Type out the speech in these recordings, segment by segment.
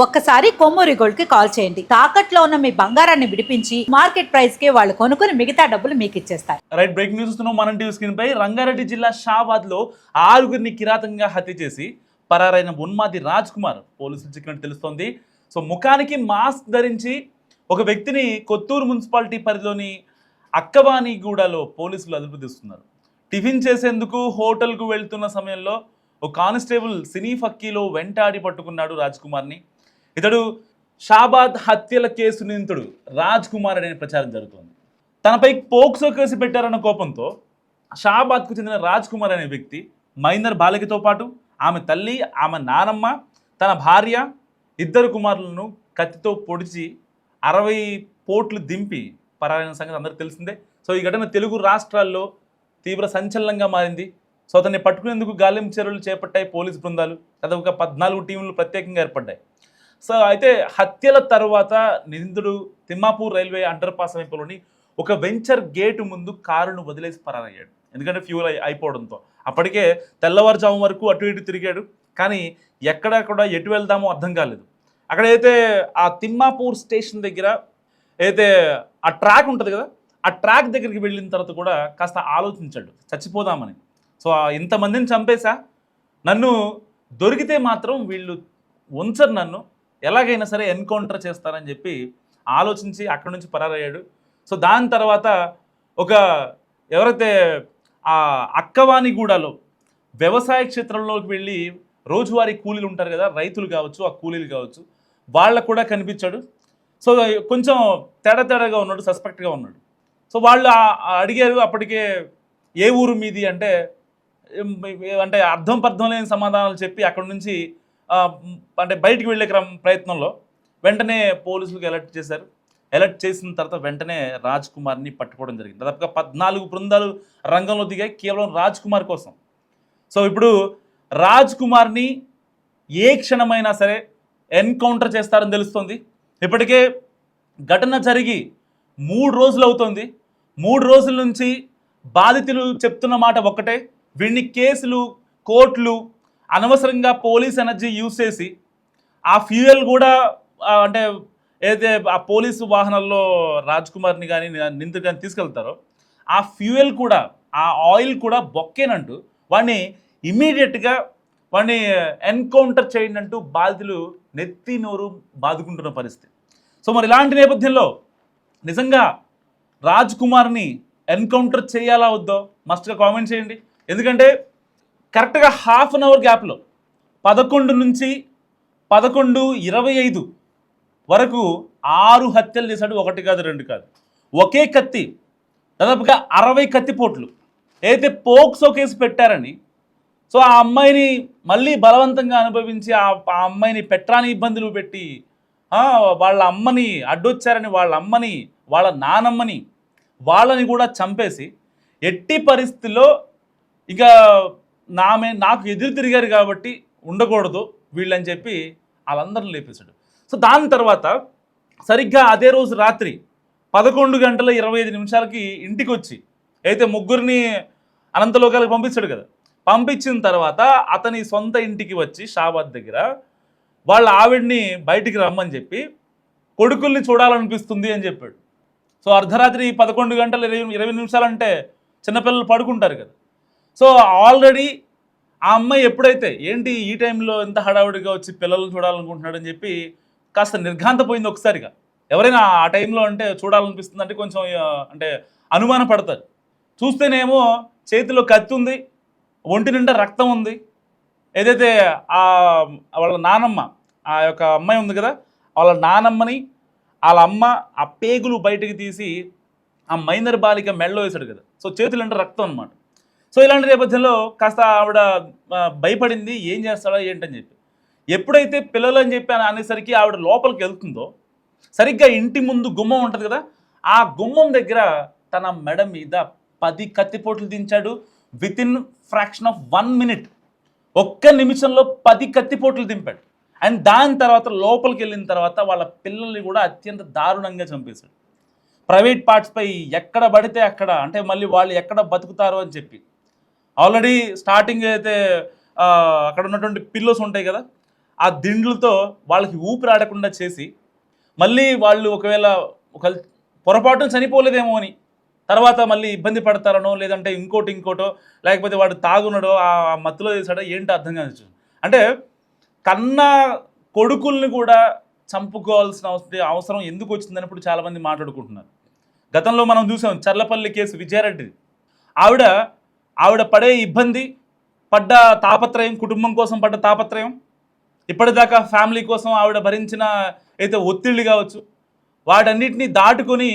ఒక్కసారి కొమ్మూరి గోల్డ్ కి కాల్ చేయండి. తాకట్లో ఉన్న మీ బంగారాన్ని విడిపించి మార్కెట్ ప్రైస్ కి వాళ్ళు కొనుక్కుని మిగతా డబ్బులు మీకు ఇచ్చేస్తారు. రైట్, బ్రేకింగ్ న్యూస్ మనం టీవీ స్క్రీన్ పై రంగారెడ్డి జిల్లా షాబాద్ లో 6గురిని కిరాతకంగా హత్య చేసి పరారైన ఉన్మాది రాజ్ కుమార్ పోలీసులు చిక్కినట్టు తెలుస్తోంది. సో ముఖానికి మాస్క్ ధరించి ఒక వ్యక్తిని కొత్తూరు మున్సిపాలిటీ పరిధిలోని అక్కవానిగూడలో పోలీసులు అదుపు తీస్తున్నారు. టిఫిన్ చేసేందుకు హోటల్కు వెళ్తున్న సమయంలో ఒక కానిస్టేబుల్ సినీ ఫక్కీలో వెంటాడి పట్టుకున్నాడు రాజ్ కుమార్ని. ఇతడు షాబాద్ హత్యల కేసు నిందితుడు రాజ్ కుమార్ అనే ప్రచారం జరుగుతోంది. తనపై పోక్సో కేసు పెట్టారన్న కోపంతో షాబాద్కు చెందిన రాజ్ కుమార్ అనే వ్యక్తి మైనర్ బాలికతో పాటు ఆమె తల్లి, ఆమె నానమ్మ, తన భార్య, 2 కుమారులను కత్తితో పొడిచి 60 పోట్లు దింపి పరారైన సంగతి అందరికీ తెలిసిందే. సో ఈ ఘటన తెలుగు రాష్ట్రాల్లో తీవ్ర సంచలనంగా మారింది. సో అతన్ని పట్టుకునేందుకు గాలింపు చర్యలు చేపట్టాయి పోలీసు బృందాలు. దాదాపుగా 14 టీంలు ప్రత్యేకంగా ఏర్పడ్డాయి. సో అయితే హత్యల తర్వాత నిందితుడు తిమ్మాపూర్ రైల్వే అండర్ పాస్ సమీపంలోని ఒక వెంచర్ గేటు ముందు కారును వదిలేసి పరారయ్యాడు. ఎందుకంటే ఫ్యూల్ అయిపోవడంతో అప్పటికే తెల్లవారుజాము వరకు అటు ఇటు తిరిగాడు. కానీ ఎక్కడ కూడా ఎటు వెళ్దామో అర్థం కాలేదు. అక్కడైతే ఆ తిమ్మాపూర్ స్టేషన్ దగ్గర అయితే ఆ ట్రాక్ ఉంటుంది కదా, ఆ ట్రాక్ దగ్గరికి వెళ్ళిన తర్వాత కూడా కాస్త ఆలోచించాడు చచ్చిపోదామని. సో ఇంతమందిని చంపేశా, నన్ను దొరికితే మాత్రం వీళ్ళు ఉంచరు, నన్ను ఎలాగైనా సరే ఎన్కౌంటర్ చేస్తారని చెప్పి ఆలోచించి అక్కడి నుంచి పరారయ్యాడు. సో దాని తర్వాత ఒక ఎవరైతే ఆ అక్కవానిగూడలో వ్యవసాయ క్షేత్రంలోకి వెళ్ళి రోజువారీ కూలీలు ఉంటారు కదా, రైతులు కావచ్చు, ఆ కూలీలు కావచ్చు, వాళ్ళకు కూడా కనిపించాడు. సో కొంచెం తేడాగా ఉన్నాడు, సస్పెక్ట్గా ఉన్నాడు. సో వాళ్ళు అడిగారు అప్పటికే ఏ ఊరు మీది అంటే అంటే అర్థం పర్థం లేని సమాధానాలు చెప్పి అక్కడి నుంచి అంటే బయటికి వెళ్ళే ప్రయత్నంలో వెంటనే పోలీసులకు అలర్ట్ చేశారు. అలర్ట్ చేసిన తర్వాత వెంటనే రాజ్ కుమార్ని పట్టుకోవడం జరిగింది. దాదాపుగా 14 బృందాలు రంగంలో దిగాయి కేవలం రాజ్ కుమార్ కోసం. సో ఇప్పుడు రాజ్ కుమార్ని ఏ క్షణమైనా సరే ఎన్కౌంటర్ చేస్తారని తెలుస్తుంది. ఇప్పటికే ఘటన జరిగి 3 రోజులు అవుతుంది. 3 రోజుల నుంచి బాధితులు చెప్తున్న మాట ఒక్కటే, వీడిని కేసులు, కోర్టులు, అనవసరంగా పోలీస్ ఎనర్జీ యూజ్ చేసి ఆ ఫ్యూయల్ కూడా అంటే ఏదైతే ఆ పోలీసు వాహనాల్లో రాజ్ కుమార్ని కానీ నిందితుడు కానీ తీసుకెళ్తారో ఆ ఫ్యూయల్ కూడా, ఆ ఆయిల్ కూడా బొక్కేనంటూ వాడిని ఇమీడియట్గా వాడిని ఎన్కౌంటర్ చేయండి అంటూ బాధితులు నెత్తి నోరు బాదుకుంటున్న పరిస్థితి. సో మరి ఇలాంటి నేపథ్యంలో నిజంగా రాజ్ కుమార్ని ఎన్కౌంటర్ చేయాలా వద్దో మస్ట్గా కామెంట్ చేయండి. ఎందుకంటే కరెక్ట్గా హాఫ్ అన్ అవర్ గ్యాప్లో 11 నుంచి 11:25 వరకు 6 హత్యలు చేశాడు. 1 కాదు 2 కాదు, ఒకే కత్తి దాదాపుగా 60 కత్తిపోట్లు ఏదైతే పోక్సో కేసు పెట్టారని. సో ఆ అమ్మాయిని మళ్ళీ బలవంతంగా అనుభవించి ఆ అమ్మాయిని పెట్టరాని ఇబ్బందులు పెట్టి వాళ్ళ అమ్మని అడ్డొచ్చారని వాళ్ళ అమ్మని, వాళ్ళ నానమ్మని, వాళ్ళని కూడా చంపేసి ఎట్టి పరిస్థితుల్లో ఇక నాకు ఎదురు తిరిగారు కాబట్టి ఉండకూడదు వీళ్ళని చెప్పి వాళ్ళందరిని లేపేశాడు. సో దాని తర్వాత సరిగ్గా అదే రోజు రాత్రి 11:25 ఇంటికి వచ్చి అయితే ముగ్గురిని అనంతలోకాలకు పంపించాడు కదా, పంపించిన తర్వాత అతని సొంత ఇంటికి వచ్చి షాబాద్ దగ్గర వాళ్ళ ఆవిడ్ని బయటికి రమ్మని చెప్పి కొడుకుల్ని చూడాలనిపిస్తుంది అని చెప్పాడు. సో అర్ధరాత్రి 11:20 అంటే చిన్నపిల్లలు పడుకుంటారు కదా. సో ఆల్రెడీ ఆ అమ్మాయి ఎప్పుడైతే ఏంటి ఈ టైంలో ఎంత హడావుడిగా వచ్చి పిల్లల్ని చూడాలనుకుంటున్నాడని చెప్పి కాస్త నిర్ఘాంతపోయింది ఒకసారిగా. ఎవరైనా ఆ టైంలో అంటే చూడాలనిపిస్తుంది అంటే కొంచెం అంటే అనుమాన పడతారు. చూస్తేనేమో చేతిలో కత్తి ఉంది, ఒంటి నిండా రక్తం ఉంది. ఏదైతే వాళ్ళ నానమ్మ, ఆ యొక్క అమ్మాయి ఉంది కదా, వాళ్ళ నానమ్మని వాళ్ళ అమ్మ ఆ పేగులు బయటకు తీసి ఆ మైనర్ బాలిక మెడలో వేశాడు కదా. సో చేతులు అంటే రక్తం అనమాట. సో ఇలాంటి నేపథ్యంలో కాస్త ఆవిడ భయపడింది, ఏం చేస్తాడో ఏంటని చెప్పి. ఎప్పుడైతే పిల్లలు అని చెప్పి అనేసరికి ఆవిడ లోపలికి వెళ్తుందో సరిగ్గా ఇంటి ముందు గుమ్మం ఉంటుంది కదా, ఆ గుమ్మం దగ్గర తన మెడ మీద 10 కత్తిపోట్లు దించాడు. వితిన్ ఫ్రాక్షన్ ఆఫ్ 1 minute, 1 నిమిషంలో 10 కత్తిపోట్లు దింపాడు. అండ్ దాని తర్వాత లోపలికి వెళ్ళిన తర్వాత వాళ్ళ పిల్లల్ని కూడా అత్యంత దారుణంగా చంపేశాడు. ప్రైవేట్ పార్ట్స్పై ఎక్కడ పడితే అక్కడ, అంటే మళ్ళీ వాళ్ళు ఎక్కడ బతుకుతారో అని చెప్పి ఆల్రెడీ స్టార్టింగ్ అయితే అక్కడ ఉన్నటువంటి పిల్లోస్ ఉంటాయి కదా, ఆ దిండ్లతో వాళ్ళకి ఊపిరాడకుండా చేసి మళ్ళీ వాళ్ళు ఒకవేళ ఒక పొరపాటున చనిపోలేదేమో అని తర్వాత మళ్ళీ ఇబ్బంది పడతారనో లేదంటే ఇంకోటో లేకపోతే వాడు తాగునడో ఆ మత్తులో చేశాడో ఏంటో అర్థం కాదు. అంటే కన్న కొడుకుల్ని కూడా చంపుకోవాల్సిన అవసరం ఎందుకు వచ్చిందని ఇప్పుడు చాలామంది మాట్లాడుకుంటున్నారు. గతంలో మనం చూసాం చర్లపల్లి కేసు విజయారెడ్డిది. ఆవిడ పడే ఇబ్బంది, పడ్డ తాపత్రయం, కుటుంబం కోసం పడ్డ తాపత్రయం, ఇప్పటిదాకా ఫ్యామిలీ కోసం ఆవిడ భరించిన అయితే ఒత్తిళ్ళు కావచ్చు, వాటన్నిటినీ దాటుకొని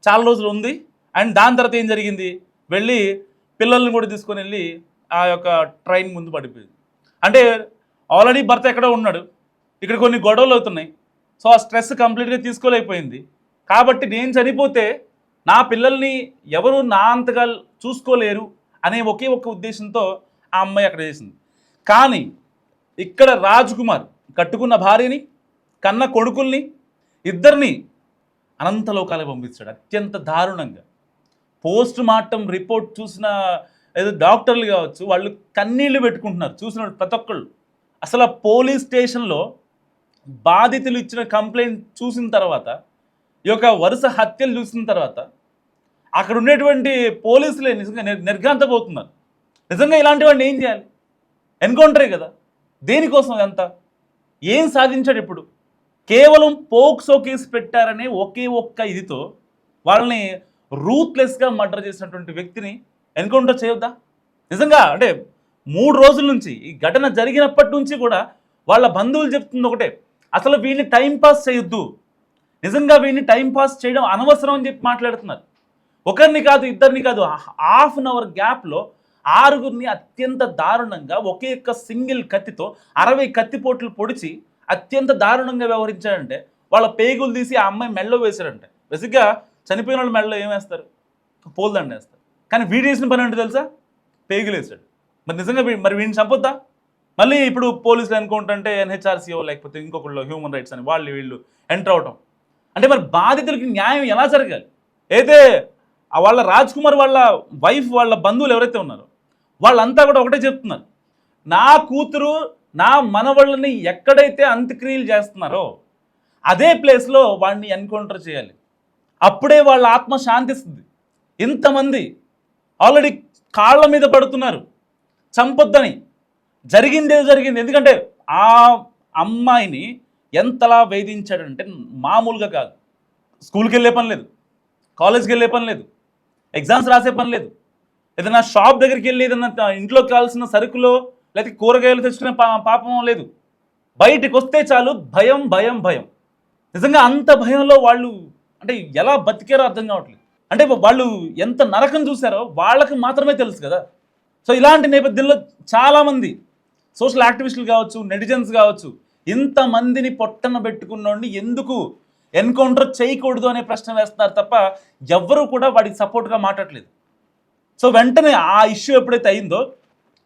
చాలా రోజులు ఉంది. అండ్ దాని తర్వాత ఏం జరిగింది, వెళ్ళి పిల్లల్ని కూడా తీసుకొని వెళ్ళి ఆ యొక్క ట్రైన్ ముందు పడిపోయింది. అంటే ఆల్రెడీ భర్త ఎక్కడో ఉన్నాడు, ఇక్కడ కొన్ని గొడవలు అవుతున్నాయి. సో ఆ స్ట్రెస్ కంప్లీట్గా తీసుకోలేకపోయింది. కాబట్టి నేను చనిపోతే నా పిల్లల్ని ఎవరు నా అంతగా చూసుకోలేరు అనే ఒకే ఒక్క ఉద్దేశంతో ఆ అమ్మాయి అక్కడ చేసింది. కానీ ఇక్కడ రాజ్ కుమార్ కట్టుకున్న భార్యని, కన్న కొడుకుల్ని, ఇద్దరిని అనంతలోకాలకు పంపించాడు అత్యంత దారుణంగా. పోస్ట్ మార్టం రిపోర్ట్ చూసిన ఏదో డాక్టర్లు కావచ్చు, వాళ్ళు కన్నీళ్లు పెట్టుకుంటున్నారు చూసిన ప్రతి ఒక్కళ్ళు. అసలు పోలీస్ స్టేషన్లో బాధితులు ఇచ్చిన కంప్లైంట్ చూసిన తర్వాత, ఈ యొక్క వరుస హత్యలు చూసిన తర్వాత అక్కడ ఉండేటువంటి పోలీసులే నిజంగా నిర్ఘాంతపోతున్నారు. నిజంగా ఇలాంటి వాడిని ఏం చేయాలి? ఎన్కౌంటరే కదా. దేనికోసం అంతా ఏం సాధించాడు? ఇప్పుడు కేవలం పోక్సో కేసు పెట్టారనే ఒకే ఒక్క ఇదితో వాళ్ళని రూత్లెస్గా మర్డర్ చేసినటువంటి వ్యక్తిని ఎన్కౌంటర్ చేయొద్దా? నిజంగా అంటే 3 రోజుల నుంచి ఈ ఘటన జరిగినప్పటి నుంచి కూడా వాళ్ళ బంధువులు చెప్తుంది ఒకటే, అసలు వీడిని టైంపాస్ చేయొద్దు, నిజంగా వీడిని టైంపాస్ చేయడం అనవసరం అని చెప్పి మాట్లాడుతున్నారు. ఒకరిని కాదు, ఇద్దరిని కాదు, హాఫ్ అన్ అవర్ గ్యాప్లో 6గురిని అత్యంత దారుణంగా ఒకే ఒక్క సింగిల్ కత్తితో 60 కత్తిపోట్లు పొడిచి అత్యంత దారుణంగా వ్యవహరించాడంటే వాళ్ళ పేగులు తీసి ఆ అమ్మాయి మెడలో వేశాడంటే. బేసిక్గా చనిపోయిన వాళ్ళు మెడలో ఏం వేస్తారు? పూలదండ వేస్తారు. కానీ వీడు చేసిన పని అంటే తెలుసా? పేగులు వేసాడు. మరి నిజంగా మరి వీడిని చంపొద్దా? మళ్ళీ ఇప్పుడు పోలీసులు అనుకుంటుంటే ఎన్హెచ్ఆర్సీఓ లేకపోతే ఇంకొకళ్ళు హ్యూమన్ రైట్స్ అని వీళ్ళు ఎంటర్ అవటం అంటే మరి బాధితులకి న్యాయం ఎలా జరగాలి? అయితే వాళ్ళ రాజ్ కుమార్ వాళ్ళ వైఫ్, వాళ్ళ బంధువులు ఎవరైతే ఉన్నారో వాళ్ళంతా కూడా ఒకటే చెప్తున్నారు, నా కూతురు నా మనవళ్ళని ఎక్కడైతే అంత్యక్రియలు చేస్తున్నారో అదే ప్లేస్లో వాడిని ఎన్కౌంటర్ చేయాలి, అప్పుడే వాళ్ళ ఆత్మ శాంతిస్తుంది. ఇంతమంది ఆల్రెడీ కాళ్ళ మీద పడుతున్నారు చంపొద్దని. జరిగిందే జరిగింది. ఎందుకంటే ఆ అమ్మాయిని ఎంతలా వేధించాడంటే మామూలుగా కాదు. స్కూల్కి వెళ్ళే పని లేదు, కాలేజ్కి వెళ్ళే పని లేదు, ఎగ్జామ్స్ రాసే పని లేదు, ఏదైనా షాప్ దగ్గరికి వెళ్ళి ఏదైనా ఇంట్లోకి కావాల్సిన సరుకులో లేకపోతే కూరగాయలు తెచ్చుకునే పాపం లేదు. బయటికి వస్తే చాలు భయం భయం భయం. నిజంగా అంత భయంలో వాళ్ళు అంటే ఎలా బతికారో అర్థం కావట్లేదు. అంటే వాళ్ళు ఎంత నరకం చూసారో వాళ్ళకి మాత్రమే తెలుసు కదా. సో ఇలాంటి నేపథ్యంలో చాలామంది సోషల్ యాక్టివిస్టులు కావచ్చు, నెటిజన్స్ కావచ్చు, ఇంతమందిని పొట్టన పెట్టుకున్నోడిని ఎందుకు ఎన్కౌంటర్ చేయకూడదు అనే ప్రశ్న వేస్తున్నారు తప్ప ఎవ్వరూ కూడా వాడికి సపోర్ట్గా మాట్లాడలేదు. సో వెంటనే ఆ ఇష్యూ ఎప్పుడైతే అయిందో,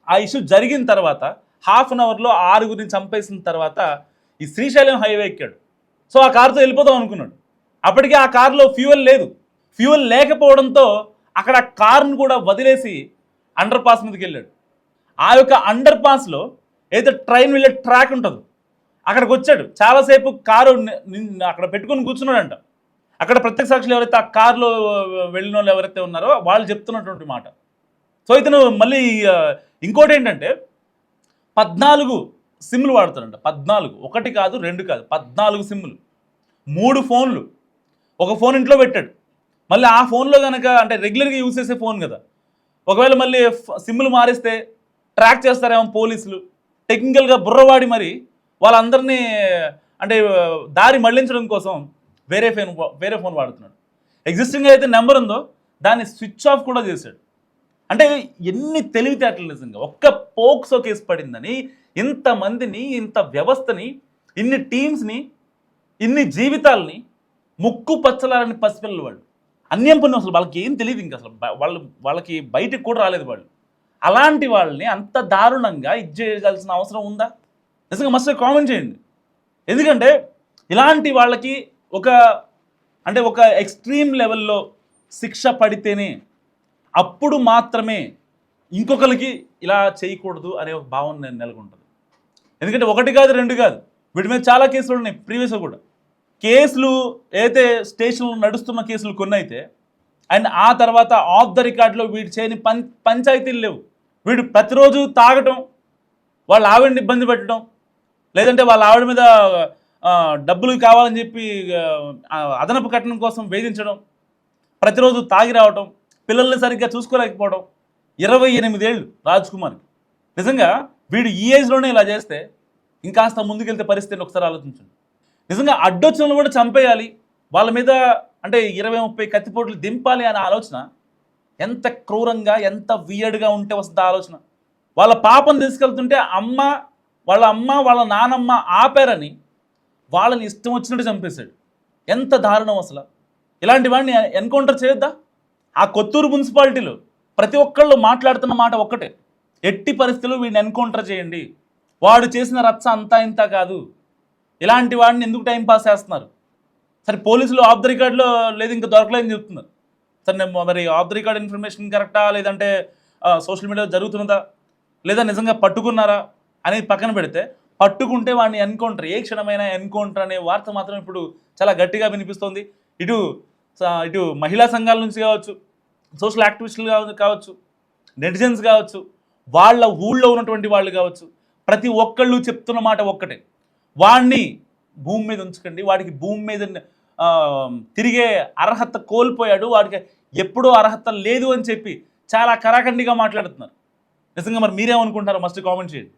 ఆ ఇష్యూ జరిగిన తర్వాత హాఫ్ అన్ అవర్లో 6గురిని చంపేసిన తర్వాత ఈ శ్రీశైలం హైవే ఎక్కాడు. సో ఆ కారుతో వెళ్ళిపోదాం అనుకున్నాడు. అప్పటికే ఆ కారులో ఫ్యూయల్ లేదు. ఫ్యూయల్ లేకపోవడంతో అక్కడ కారును కూడా వదిలేసి అండర్ పాస్ మీదకి వెళ్ళాడు. ఆ యొక్క అండర్ పాస్లో ఏదైతే ట్రైన్ వెళ్ళే ట్రాక్ ఉంటుందో అక్కడికి వచ్చాడు. చాలాసేపు కారు అక్కడ పెట్టుకొని కూర్చున్నాడంట. అక్కడ ప్రత్యక్ష సాక్షులు ఎవరైతే ఆ కారులో వెళ్ళిన వాళ్ళు ఎవరైతే ఉన్నారో వాళ్ళు చెప్తున్నటువంటి మాట. సో ఇతను మళ్ళీ ఇంకోటి ఏంటంటే 14 సిమ్లు వాడుతాడంట. 14, 1 కాదు 2 కాదు, 14 సిమ్లు, 3 ఫోన్లు. ఒక ఫోన్ ఇంట్లో పెట్టాడు. మళ్ళీ ఆ ఫోన్లో కనుక అంటే రెగ్యులర్గా యూజ్ చేసే ఫోన్ కదా, ఒకవేళ మళ్ళీ సిమ్లు మారిస్తే ట్రాక్ చేస్తారేమో పోలీసులు. టెక్నికల్గా బుర్రవాడి మరి వాళ్ళందరినీ అంటే దారి మళ్లించడం కోసం వేరే ఫోన్ వాడుతున్నాడు. ఎగ్జిస్టింగ్గా అయితే నెంబర్ ఉందో దాన్ని స్విచ్ ఆఫ్ కూడా చేశాడు. అంటే ఎన్ని తెలివితేటలు నిజంగా. ఒక్క పోక్సో కేసు పడిందని ఇంతమందిని, ఇంత వ్యవస్థని, ఇన్ని టీమ్స్ని, ఇన్ని జీవితాలని ముక్కు పచ్చలారని పసిపిల్లలు వాళ్ళు. అన్యం పన్ను అసలు వాళ్ళకి ఏం తెలియదు. ఇంకా అసలు వాళ్ళకి బయటికి కూడా రాలేదు వాళ్ళు. అలాంటి వాళ్ళని అంత దారుణంగా ఇది చేయగలసిన అవసరం ఉందా? నిజంగా మస్తు కామెంట్ చేయండి. ఎందుకంటే ఇలాంటి వాళ్ళకి ఒక ఎక్స్ట్రీమ్ లెవెల్లో శిక్ష పడితేనే అప్పుడు మాత్రమే ఇంకొకరికి ఇలా చేయకూడదు అనే ఒక భావన నెలకొంటుంది. ఎందుకంటే ఒకటి కాదు రెండు కాదు, వీటి మీద చాలా కేసులు ఉన్నాయి ప్రీవియస్గా కూడా. కేసులు అయితే స్టేషన్లో నడుస్తున్న కేసులు కొన్ని అయితే, అండ్ ఆ తర్వాత ఆఫ్ ద రికార్డ్లో వీడు చేయని పంచాయతీలు లేవు. వీడు ప్రతిరోజు తాగటం, వాళ్ళ ఆవిడని ఇబ్బంది పెట్టడం, లేదంటే వాళ్ళ ఆవిడ మీద డబ్బులు కావాలని చెప్పి అదనపు కట్టడం కోసం వేధించడం, ప్రతిరోజు తాగి రావటం, పిల్లల్ని సరిగ్గా చూసుకోలేకపోవడం. 28 ఏళ్ళు రాజ్ కుమార్కి. నిజంగా వీడు ఈ ఏజ్లోనే ఇలా చేస్తే ఇంకాస్త ముందుకెళ్తే పరిస్థితిని ఒకసారి ఆలోచించండి. నిజంగా అడ్డొచ్చిన కూడా చంపేయాలి, వాళ్ళ మీద అంటే 20-30 కత్తిపోట్లు దింపాలి అనే ఆలోచన ఎంత క్రూరంగా, ఎంత వియర్డ్గా ఉంటే వస్తుంది ఆలోచన. వాళ్ళ పాపను తీసుకెళ్తుంటే వాళ్ళ అమ్మ వాళ్ళ నానమ్మ ఆపారని వాళ్ళని ఇష్టం వచ్చినట్టు చంపేశాడు. ఎంత దారుణం అసలు. ఇలాంటి వాడిని ఎన్కౌంటర్ చేయొద్దా? ఆ కొత్తూరు మున్సిపాలిటీలో ప్రతి ఒక్కళ్ళు మాట్లాడుతున్న మాట ఒక్కటే, ఎట్టి పరిస్థితుల్లో వీడిని ఎన్కౌంటర్ చేయండి, వాడు చేసిన రచ్చ అంతా ఇంత కాదు, ఇలాంటి వాడిని ఎందుకు టైం పాస్ చేస్తున్నారు. సరే పోలీసులు ఆఫ్ ద రికార్డులో లేదు ఇంకా దొరకలేదని చెప్తున్నారు. సరే మరి ఆఫ్ ద రికార్డ్ ఇన్ఫర్మేషన్ కరెక్టా, లేదంటే సోషల్ మీడియాలో జరుగుతున్నదా, లేదా నిజంగా పట్టుకున్నారా అనేది పక్కన పెడితే, పట్టుకుంటే వాడిని ఎన్కౌంటర్, ఏ క్షణమైనా ఎన్కౌంటర్ అనే వార్త మాత్రం ఇప్పుడు చాలా గట్టిగా వినిపిస్తోంది. ఇటు మహిళా సంఘాల నుంచి కావచ్చు, సోషల్ యాక్టివిస్టులు కావచ్చు, నెటిజన్స్ కావచ్చు, వాళ్ళ ఊళ్ళో ఉన్నటువంటి వాళ్ళు కావచ్చు, ప్రతి ఒక్కళ్ళు చెప్తున్న మాట ఒక్కటే, వాడిని భూమి మీద ఉంచకండి, వాడికి భూమి మీద తిరిగే అర్హత కోల్పోయాడు, వాడికి ఎప్పుడూ అర్హత లేదు అని చెప్పి చాలా కరాఖండిగా మాట్లాడుతున్నారు. నిజంగా మరి మీరేమనుకుంటారో మస్ట్ కామెంట్ చేయండి.